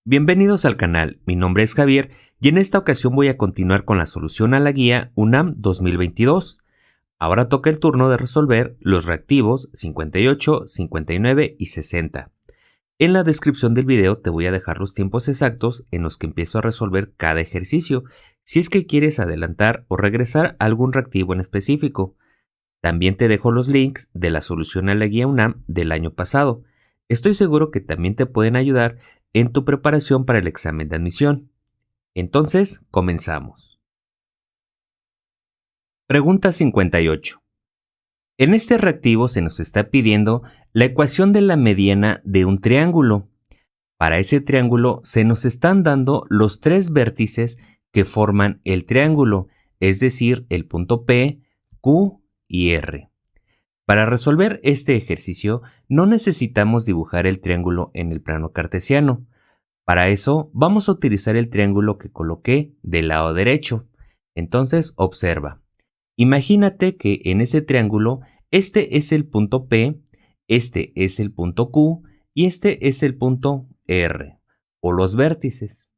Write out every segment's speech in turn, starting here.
Bienvenidos al canal, mi nombre es Javier y en esta ocasión voy a continuar con la solución a la guía UNAM 2022. Ahora toca el turno de resolver los reactivos 58, 59 y 60. En la descripción del video te voy a dejar los tiempos exactos en los que empiezo a resolver cada ejercicio, si es que quieres adelantar o regresar a algún reactivo en específico. También te dejo los links de la solución a la guía UNAM del año pasado. Estoy seguro que también te pueden ayudar en tu preparación para el examen de admisión. Entonces, comenzamos. Pregunta 58. En este reactivo se nos está pidiendo la ecuación de la mediana de un triángulo. Para ese triángulo se nos están dando los tres vértices que forman el triángulo, es decir, el punto P, Q y R. Para resolver este ejercicio no necesitamos dibujar el triángulo en el plano cartesiano. Para eso vamos a utilizar el triángulo que coloqué del lado derecho. Entonces observa. Imagínate que en ese triángulo este es el punto P, este es el punto Q y este es el punto R, o los vértices.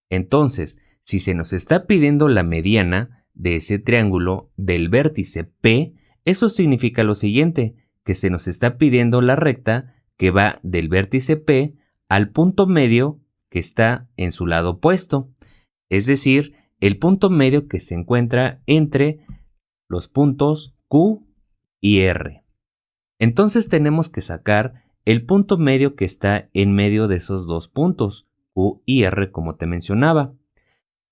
Entonces, si se nos está pidiendo la mediana de ese triángulo del vértice P, eso significa lo siguiente, que se nos está pidiendo la recta que va del vértice P al punto medio que está en su lado opuesto, es decir, el punto medio que se encuentra entre los puntos Q y R. Entonces tenemos que sacar el punto medio que está en medio de esos dos puntos, Q y R, como te mencionaba.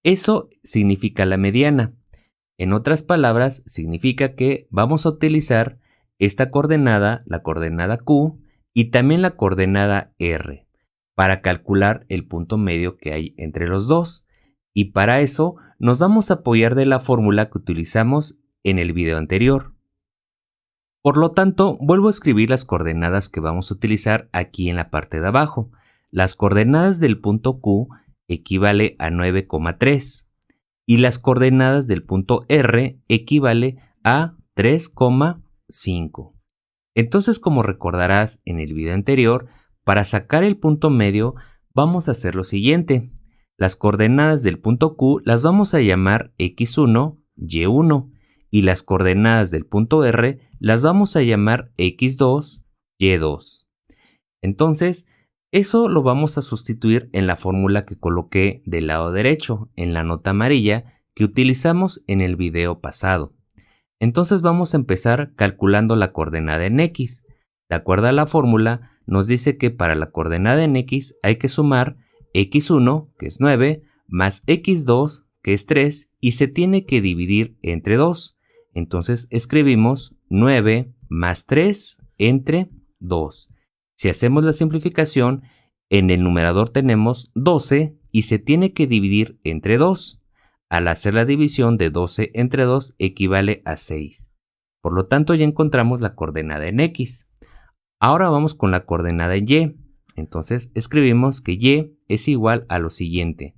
Eso significa la mediana. En otras palabras, significa que vamos a utilizar esta coordenada, la coordenada Q, y también la coordenada R, para calcular el punto medio que hay entre los dos. Y para eso nos vamos a apoyar de la fórmula que utilizamos en el video anterior. Por lo tanto, vuelvo a escribir las coordenadas que vamos a utilizar aquí en la parte de abajo. Las coordenadas del punto Q equivale a 9,3 y las coordenadas del punto R equivale a 3,5. Entonces, como recordarás en el video anterior, para sacar el punto medio vamos a hacer lo siguiente. Las coordenadas del punto Q las vamos a llamar x1, y1 y las coordenadas del punto R las vamos a llamar x2, y2. Entonces, eso lo vamos a sustituir en la fórmula que coloqué del lado derecho, en la nota amarilla que utilizamos en el video pasado. Entonces vamos a empezar calculando la coordenada en X. De acuerdo a la fórmula, nos dice que para la coordenada en X hay que sumar x1, que es 9, más x2, que es 3, y se tiene que dividir entre 2. Entonces escribimos 9 más 3 entre 2. Si hacemos la simplificación, en el numerador tenemos 12 y se tiene que dividir entre 2. Al hacer la división de 12 entre 2 equivale a 6. Por lo tanto, ya encontramos la coordenada en X. Ahora vamos con la coordenada en Y. Entonces escribimos que Y es igual a lo siguiente.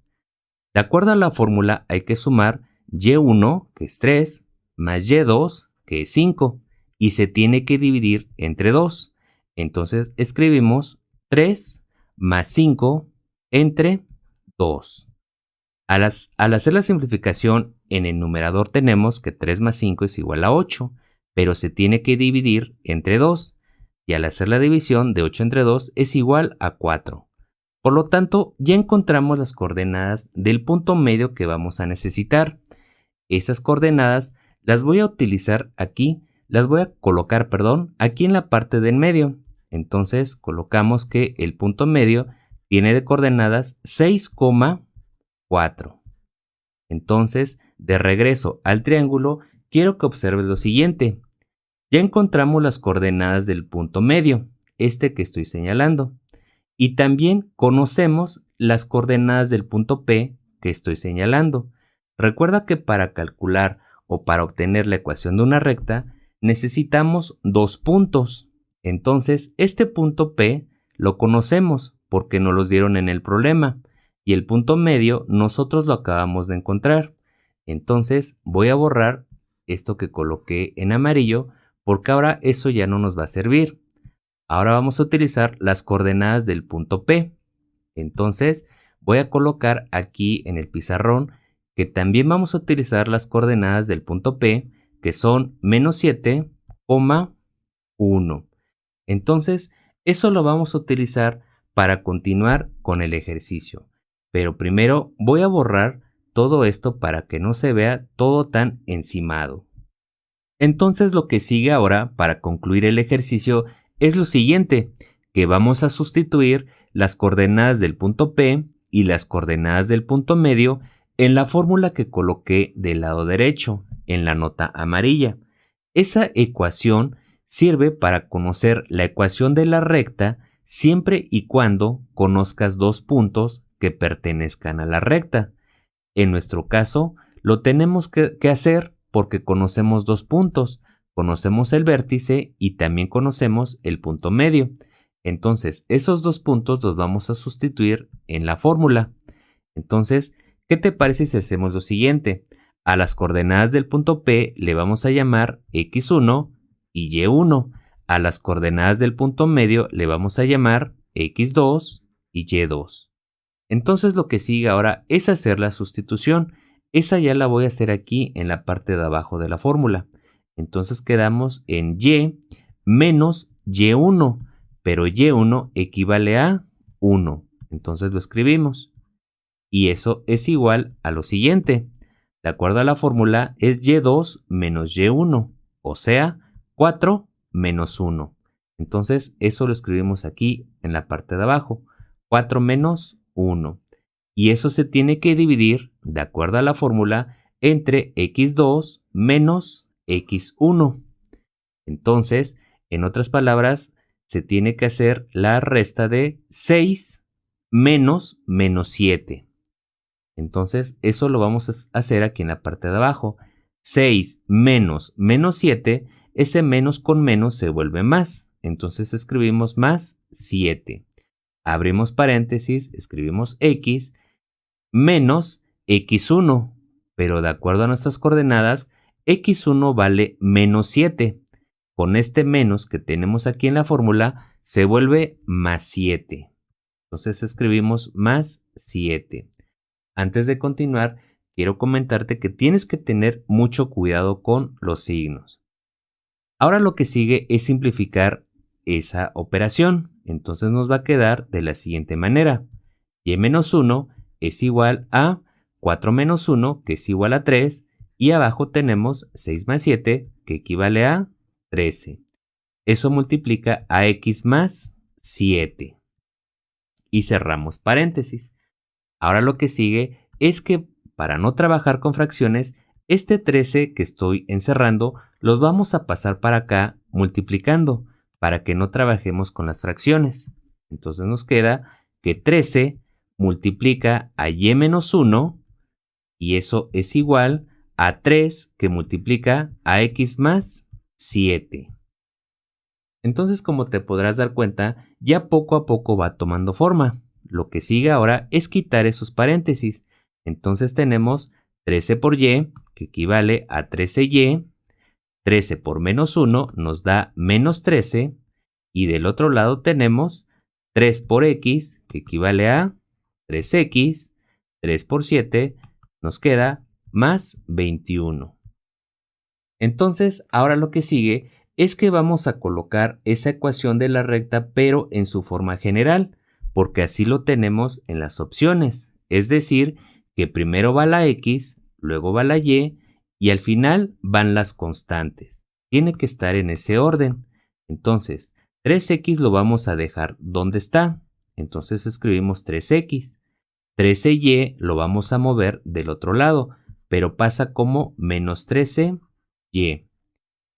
De acuerdo a la fórmula hay que sumar Y1, que es 3, más Y2, que es 5, y se tiene que dividir entre 2. Entonces escribimos 3 más 5 entre 2. Al hacer la simplificación, en el numerador tenemos que 3 más 5 es igual a 8, pero se tiene que dividir entre 2, y al hacer la división de 8 entre 2 es igual a 4. Por lo tanto, ya encontramos las coordenadas del punto medio que vamos a necesitar. Esas coordenadas las voy a utilizar aquí, las voy a colocar, aquí en la parte del medio. Entonces colocamos que el punto medio tiene de coordenadas 6,4. Entonces, de regreso al triángulo, quiero que observes lo siguiente. Ya encontramos las coordenadas del punto medio, este que estoy señalando. Y también conocemos las coordenadas del punto P que estoy señalando. Recuerda que para calcular o para obtener la ecuación de una recta, necesitamos dos puntos. Entonces, este punto P lo conocemos porque nos los dieron en el problema. Y el punto medio nosotros lo acabamos de encontrar. Entonces, voy a borrar esto que coloqué en amarillo porque ahora eso ya no nos va a servir. Ahora vamos a utilizar las coordenadas del punto P. Entonces voy a colocar aquí en el pizarrón que también vamos a utilizar las coordenadas del punto P, que son menos 7,1. Entonces, eso lo vamos a utilizar para continuar con el ejercicio. Pero primero voy a borrar todo esto para que no se vea todo tan encimado. Entonces lo que sigue ahora para concluir el ejercicio es lo siguiente, que vamos a sustituir las coordenadas del punto P y las coordenadas del punto medio en la fórmula que coloqué del lado derecho, en la nota amarilla. Esa ecuación sirve para conocer la ecuación de la recta siempre y cuando conozcas dos puntos que pertenezcan a la recta. En nuestro caso, lo tenemos que hacer porque conocemos dos puntos. Conocemos el vértice y también conocemos el punto medio. Entonces, esos dos puntos los vamos a sustituir en la fórmula. Entonces, ¿qué te parece si hacemos lo siguiente? A las coordenadas del punto P le vamos a llamar x1 y y1. A las coordenadas del punto medio le vamos a llamar x2 y y2. Entonces lo que sigue ahora es hacer la sustitución. Esa ya la voy a hacer aquí en la parte de abajo de la fórmula. Entonces quedamos en y menos y1, pero y1 equivale a 1. Entonces lo escribimos. Y eso es igual a lo siguiente. De acuerdo a la fórmula es y2 menos y1, o sea, 4 menos 1. Entonces eso lo escribimos aquí en la parte de abajo. 4 menos 1. Y eso se tiene que dividir, de acuerdo a la fórmula, entre x2 menos x1. Entonces, en otras palabras, se tiene que hacer la resta de 6 menos 7. Entonces, eso lo vamos a hacer aquí en la parte de abajo. 6 menos 7, ese menos con menos se vuelve más. Entonces escribimos más 7. Abrimos paréntesis, escribimos x menos x1. Pero de acuerdo a nuestras coordenadas, x1 vale menos 7. Con este menos que tenemos aquí en la fórmula, se vuelve más 7. Entonces escribimos más 7. Antes de continuar, quiero comentarte que tienes que tener mucho cuidado con los signos. Ahora lo que sigue es simplificar esa operación. Entonces nos va a quedar de la siguiente manera. Y menos 1 es igual a 4 menos 1, que es igual a 3. Y abajo tenemos 6 más 7, que equivale a 13. Eso multiplica a x más 7. Y cerramos paréntesis. Ahora lo que sigue es que para no trabajar con fracciones, este 13 que estoy encerrando los vamos a pasar para acá multiplicando para que no trabajemos con las fracciones. Entonces nos queda que 13 multiplica a y menos 1 y eso es igual a 3 que multiplica a x más 7. Entonces, como te podrás dar cuenta, ya poco a poco va tomando forma. Lo que sigue ahora es quitar esos paréntesis. Entonces tenemos 13 por y, que equivale a 13y. 13 por menos 1 nos da menos 13. Y del otro lado tenemos 3 por x, que equivale a 3x. 3 por 7 nos queda más 21. Entonces, ahora lo que sigue es que vamos a colocar esa ecuación de la recta, pero en su forma general, porque así lo tenemos en las opciones. Es decir, que primero va la x, luego va la y al final van las constantes. Tiene que estar en ese orden. Entonces, 3x lo vamos a dejar donde está. Entonces escribimos 3x. 13y lo vamos a mover del otro lado, pero pasa como menos 13y.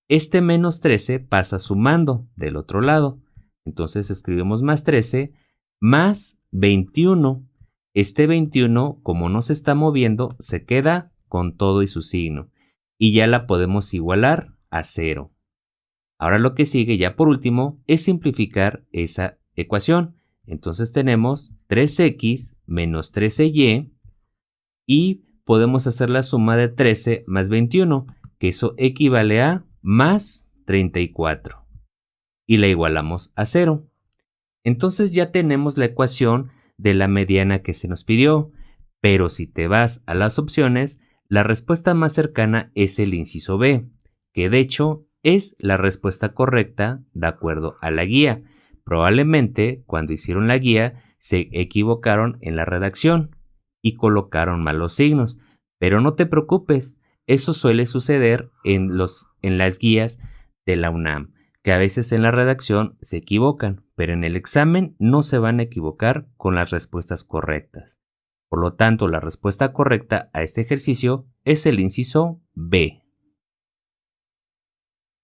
Este menos 13 pasa sumando del otro lado. Entonces escribimos más 13 más 21. Este 21, como no se está moviendo, se queda con todo y su signo. Y ya la podemos igualar a 0. Ahora lo que sigue ya por último es simplificar esa ecuación. Entonces tenemos 3x menos 13y y podemos hacer la suma de 13 más 21, que eso equivale a más 34. Y la igualamos a 0. Entonces ya tenemos la ecuación de la mediana que se nos pidió, pero si te vas a las opciones, la respuesta más cercana es el inciso B, que de hecho es la respuesta correcta de acuerdo a la guía. Probablemente cuando hicieron la guía se equivocaron en la redacción y colocaron mal los signos, pero no te preocupes, eso suele suceder en las guías de la UNAM, que a veces en la redacción se equivocan, pero en el examen no se van a equivocar con las respuestas correctas. Por lo tanto, la respuesta correcta a este ejercicio es el inciso B.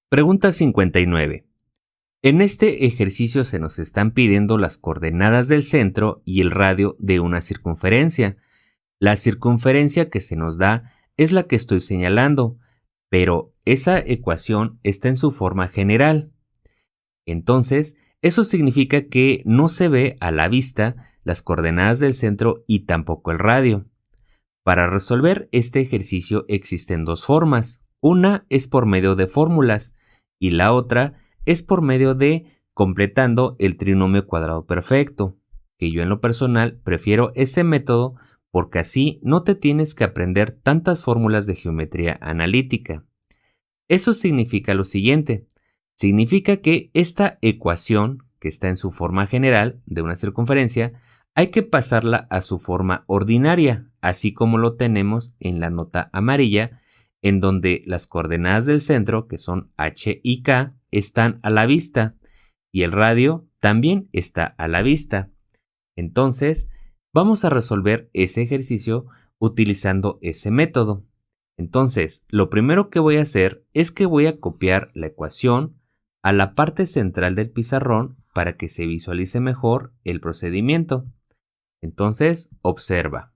Pregunta 59. En este ejercicio se nos están pidiendo las coordenadas del centro y el radio de una circunferencia. La circunferencia que se nos da es la que estoy señalando, pero esa ecuación está en su forma general. Entonces, eso significa que no se ve a la vista las coordenadas del centro y tampoco el radio. Para resolver este ejercicio existen dos formas. Una es por medio de fórmulas y la otra es por medio de completando el trinomio cuadrado perfecto, que yo en lo personal prefiero ese método porque así no te tienes que aprender tantas fórmulas de geometría analítica. Eso significa lo siguiente. Significa que esta ecuación, que está en su forma general de una circunferencia, hay que pasarla a su forma ordinaria, así como lo tenemos en la nota amarilla, en donde las coordenadas del centro, que son H y K, están a la vista, y el radio también está a la vista. Entonces, vamos a resolver ese ejercicio utilizando ese método. Entonces, lo primero que voy a hacer es que voy a copiar la ecuación a la parte central del pizarrón para que se visualice mejor el procedimiento. Entonces, observa.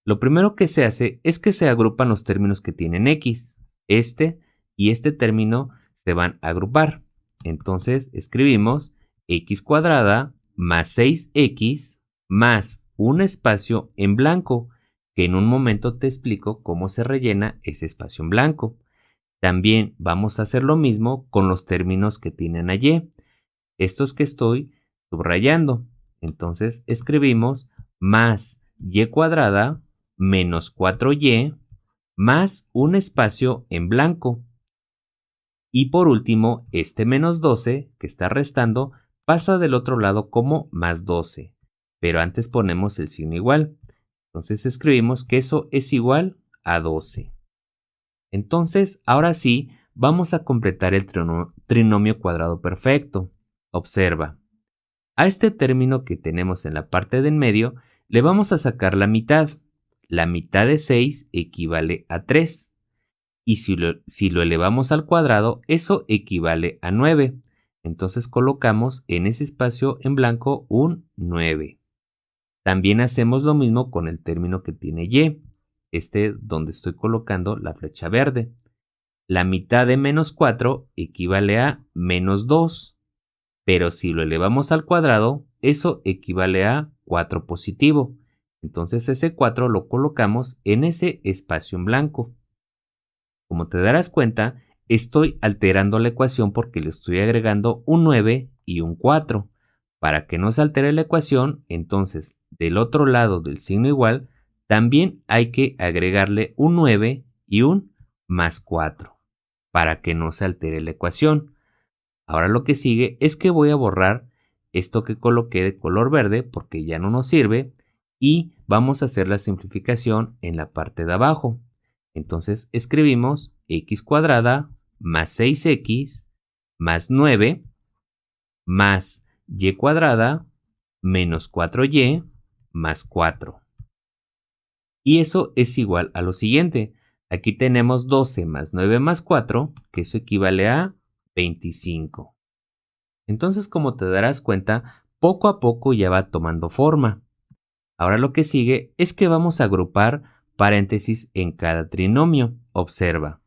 Lo primero que se hace es que se agrupan los términos que tienen x. Este y este término se van a agrupar. Entonces, escribimos x cuadrada más 6x más un espacio en blanco, que en un momento te explico cómo se rellena ese espacio en blanco. También vamos a hacer lo mismo con los términos que tienen allí, estos que estoy subrayando. Entonces escribimos más y cuadrada menos 4y más un espacio en blanco. Y por último, este menos 12 que está restando pasa del otro lado como más 12, pero antes ponemos el signo igual. Entonces escribimos que eso es igual a 12. Entonces, ahora sí, vamos a completar el trinomio cuadrado perfecto. Observa. A este término que tenemos en la parte de en medio, le vamos a sacar la mitad. La mitad de 6 equivale a 3. Y si lo elevamos al cuadrado, eso equivale a 9. Entonces colocamos en ese espacio en blanco un 9. También hacemos lo mismo con el término que tiene y, donde estoy colocando la flecha verde. La mitad de menos 4 equivale a menos 2, pero si lo elevamos al cuadrado, eso equivale a 4 positivo. Entonces ese 4 lo colocamos en ese espacio en blanco. Como te darás cuenta, estoy alterando la ecuación porque le estoy agregando un 9 y un 4. Para que no se altere la ecuación, entonces del otro lado del signo igual, también hay que agregarle un 9 y un más 4, para que no se altere la ecuación. Ahora lo que sigue es que voy a borrar esto que coloqué de color verde porque ya no nos sirve y vamos a hacer la simplificación en la parte de abajo. Entonces escribimos x cuadrada más 6x más 9 más y cuadrada menos 4y más 4. Y eso es igual a lo siguiente. Aquí tenemos 12 más 9 más 4, que eso equivale a 25. Entonces, como te darás cuenta, poco a poco ya va tomando forma. Ahora lo que sigue es que vamos a agrupar paréntesis en cada trinomio. Observa.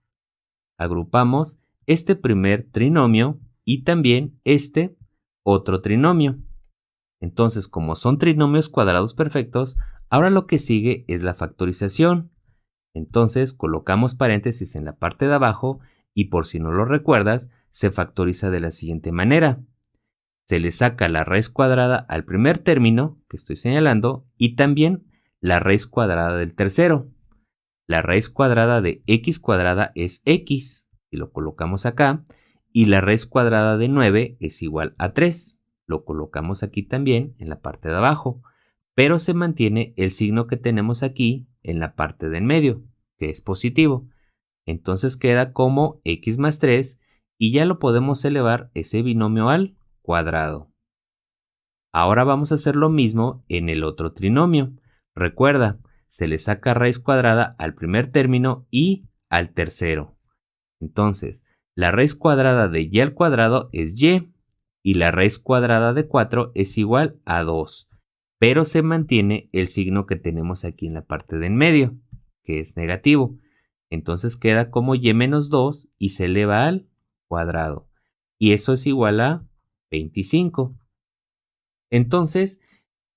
Agrupamos este primer trinomio y también este otro trinomio. Entonces, como son trinomios cuadrados perfectos, ahora lo que sigue es la factorización. Entonces, colocamos paréntesis en la parte de abajo y por si no lo recuerdas, se factoriza de la siguiente manera. se le saca la raíz cuadrada al primer término que estoy señalando y también la raíz cuadrada del tercero. La raíz cuadrada de x cuadrada es x, y lo colocamos acá, y la raíz cuadrada de 9 es igual a 3. Lo colocamos aquí también en la parte de abajo, pero se mantiene el signo que tenemos aquí en la parte de en medio, que es positivo. Entonces queda como x más 3 y ya lo podemos elevar ese binomio al cuadrado. Ahora vamos a hacer lo mismo en el otro trinomio. Recuerda, se le saca raíz cuadrada al primer término y al tercero. Entonces, la raíz cuadrada de y al cuadrado es y la raíz cuadrada de 4 es igual a 2, pero se mantiene el signo que tenemos aquí en la parte de en medio, que es negativo. Entonces queda como y menos 2 y se eleva al cuadrado, y eso es igual a 25. Entonces,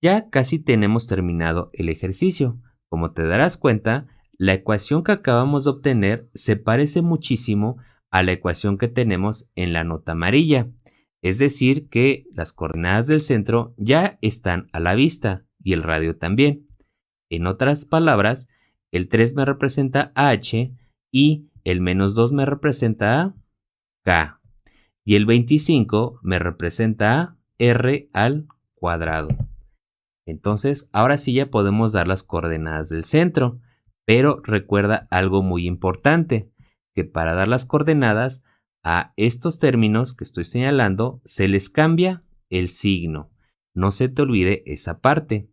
ya casi tenemos terminado el ejercicio. Como te darás cuenta, la ecuación que acabamos de obtener se parece muchísimo a la ecuación que tenemos en la nota amarilla. Es decir, que las coordenadas del centro ya están a la vista y el radio también. En otras palabras, el 3 me representa a h y el menos 2 me representa a k. Y el 25 me representa a r al cuadrado. Entonces, ahora sí ya podemos dar las coordenadas del centro, pero recuerda algo muy importante, que para dar las coordenadas a estos términos que estoy señalando, se les cambia el signo. No se te olvide esa parte.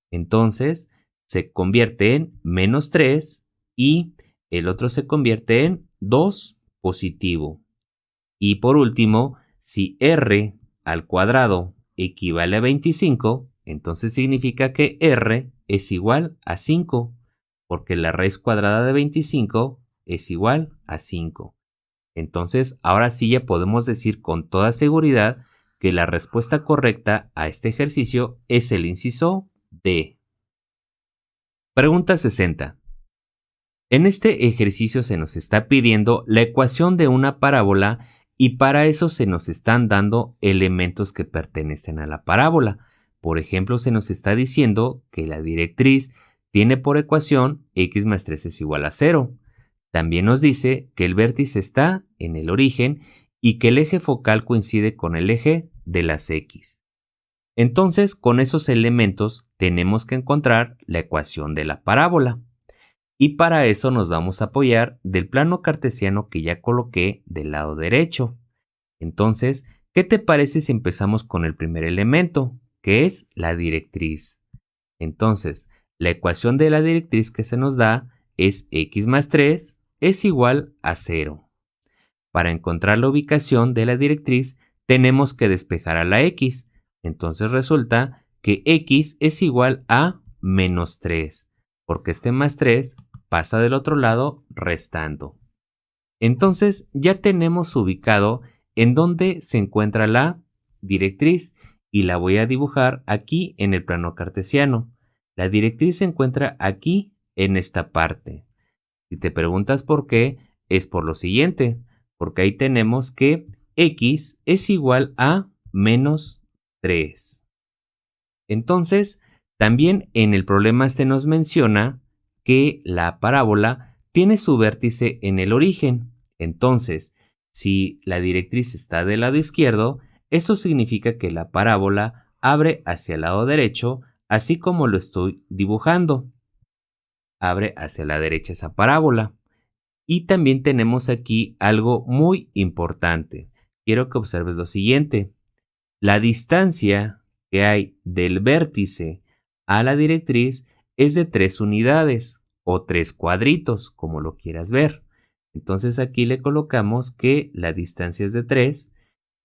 Entonces, se convierte en menos 3 y el otro se convierte en 2 positivo. Y por último, si r al cuadrado equivale a 25, entonces significa que r es igual a 5, porque la raíz cuadrada de 25 es igual a 5. Entonces, ahora sí ya podemos decir con toda seguridad que la respuesta correcta a este ejercicio es el inciso D. Pregunta 60. En este ejercicio se nos está pidiendo la ecuación de una parábola y para eso se nos están dando elementos que pertenecen a la parábola. Por ejemplo, se nos está diciendo que la directriz tiene por ecuación x más 3 es igual a 0. También nos dice que el vértice está en el origen y que el eje focal coincide con el eje de las x. Entonces, con esos elementos tenemos que encontrar la ecuación de la parábola. Y para eso nos vamos a apoyar del plano cartesiano que ya coloqué del lado derecho. Entonces, ¿qué te parece si empezamos con el primer elemento, que es la directriz? Entonces, la ecuación de la directriz que se nos da es x más 3 es igual a 0. Para encontrar la ubicación de la directriz, tenemos que despejar a la x. Entonces resulta que x es igual a menos 3, porque este más 3 pasa del otro lado restando. Entonces ya tenemos ubicado en dónde se encuentra la directriz y la voy a dibujar aquí en el plano cartesiano. La directriz se encuentra aquí en esta parte. Si te preguntas por qué, es por lo siguiente, porque ahí tenemos que x es igual a menos 3. Entonces, también en el problema se nos menciona que la parábola tiene su vértice en el origen. Entonces, si la directriz está del lado izquierdo, eso significa que la parábola abre hacia el lado derecho, así como lo estoy dibujando. Abre hacia la derecha esa parábola. Y también tenemos aquí algo muy importante. Quiero que observes lo siguiente. La distancia que hay del vértice a la directriz es de 3 unidades o 3 cuadritos, como lo quieras ver. Entonces aquí le colocamos que la distancia es de 3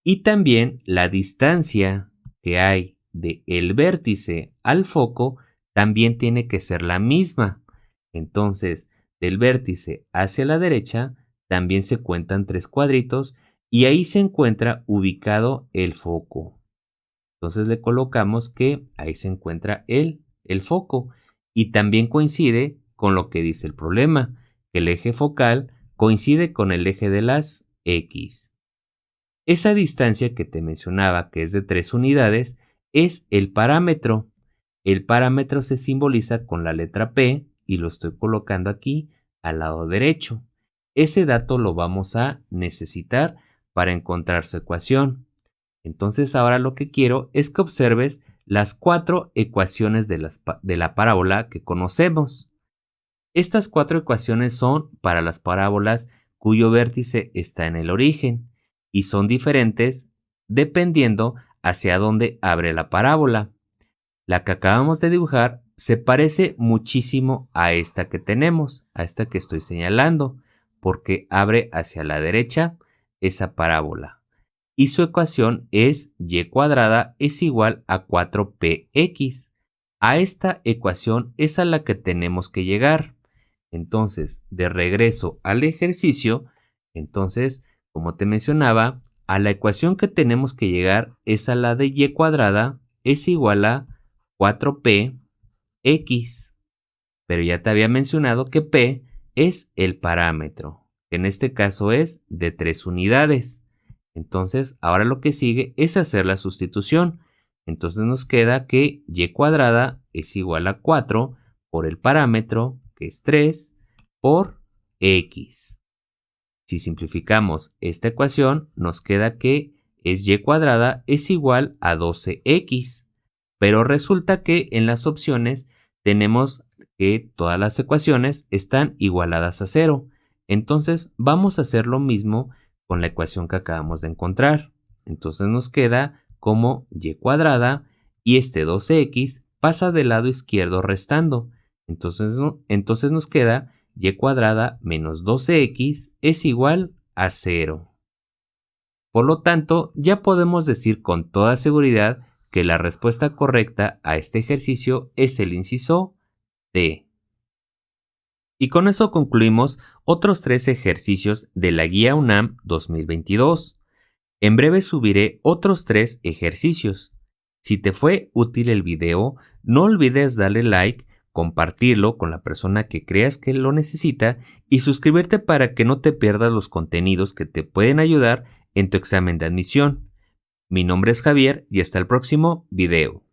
y también la distancia que hay del vértice al foco también tiene que ser la misma. Entonces, del vértice hacia la derecha también se cuentan 3 cuadritos y ahí se encuentra ubicado el foco. Entonces le colocamos que ahí se encuentra el foco y también coincide con lo que dice el problema, que el eje focal coincide con el eje de las X. Esa distancia que te mencionaba, que es de 3 unidades, es el parámetro. El parámetro se simboliza con la letra P y lo estoy colocando aquí al lado derecho. Ese dato lo vamos a necesitar para encontrar su ecuación. Entonces ahora lo que quiero es que observes las 4 ecuaciones de la parábola que conocemos. Estas 4 ecuaciones son para las parábolas cuyo vértice está en el origen y son diferentes dependiendo hacia dónde abre la parábola. La que acabamos de dibujar se parece muchísimo a esta que tenemos, a esta que estoy señalando, porque abre hacia la derecha esa parábola. Y su ecuación es y cuadrada es igual a 4px. A esta ecuación es a la que tenemos que llegar. Entonces, de regreso al ejercicio, entonces, como te mencionaba, a la ecuación que tenemos que llegar es a la de y cuadrada es igual a 4px. Pero ya te había mencionado que p es el parámetro, que en este caso es de 3 unidades. Entonces, ahora lo que sigue es hacer la sustitución. Entonces nos queda que y cuadrada es igual a 4 por el parámetro, que es 3, por x. Si simplificamos esta ecuación, nos queda que y cuadrada es igual a 12x. Pero resulta que en las opciones tenemos que todas las ecuaciones están igualadas a 0. Entonces vamos a hacer lo mismo con la ecuación que acabamos de encontrar. Entonces nos queda como y cuadrada y este 12x pasa del lado izquierdo restando. Entonces nos queda y cuadrada menos 12x es igual a 0. Por lo tanto, ya podemos decir con toda seguridad que la respuesta correcta a este ejercicio es el inciso D. Y con eso concluimos otros 3 ejercicios de la Guía UNAM 2022. En breve subiré otros 3 ejercicios. Si te fue útil el video, no olvides darle like, compartirlo con la persona que creas que lo necesita y suscribirte para que no te pierdas los contenidos que te pueden ayudar en tu examen de admisión. Mi nombre es Javier y hasta el próximo video.